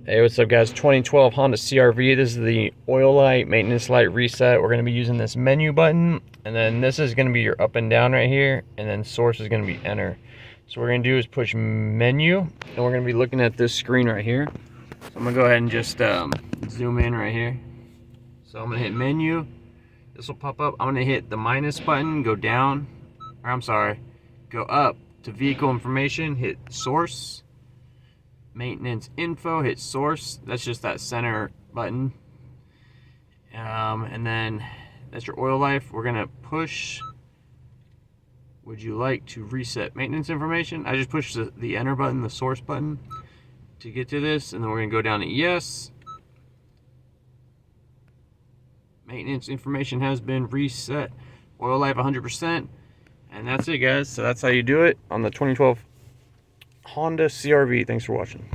Hey, what's up guys? 2012 Honda CR-V. This is the oil light, maintenance light reset. We're going to be using this menu button, and then this is going to be your up and down right here, and then source is going to be enter. So what we're going to do is push menu, and we're going to be looking at this screen right here. So I'm going to go ahead and just zoom in right here. So I'm going to hit menu. This will pop up. I'm going to hit the minus button, go down, or I'm sorry, go up to vehicle information, hit source. Maintenance info, hit source. That's just that center button, and then that's your oil life. We're gonna push would you like to reset maintenance information. I just pushed the enter button, the source button, to get to this, and then we're gonna go down to yes. Maintenance information has been reset. Oil life 100%, and that's it guys. So that's how you do it on the 2012 Honda CR-V. Thanks for watching.